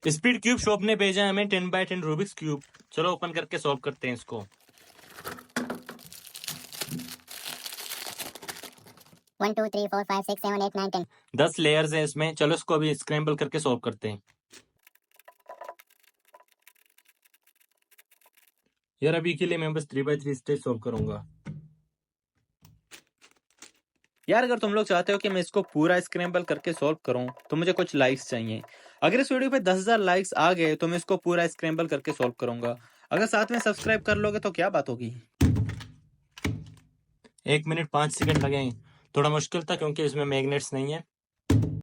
Speed cube shop ने भेजा है हमें 10x10 रूबिक्स क्यूब। चलो ओपन करके सॉल्व करते हैं इसको। 1 2 3 4 5 6 7 8 9 10 10 लेयर्स है इसमें। चलो इसको अभी स्क्रैम्बल करके सॉल्व करते हैं। यार अभी के लिए मैं बस 3x3 स्टेज सॉल्व करूंगा। यार अगर तुम लोग चाहते हो कि मैं इसको पूरा स्क्रैम्बल करके सॉल्व करूं तो मुझे कुछ लाइक्स चाहिए। अगर इस वीडियो पे 10,000 लाइक्स आ गए तो मैं इसको पूरा स्क्रैम्बल करके सॉल्व करूंगा। अगर साथ में सब्सक्राइब कर लोगे तो क्या बात होगी। 1 मिनट 5 सेकंड लगे। थोड़ा मुश्किल था क्योंकि इसमें मैग्नेट्स नहीं है।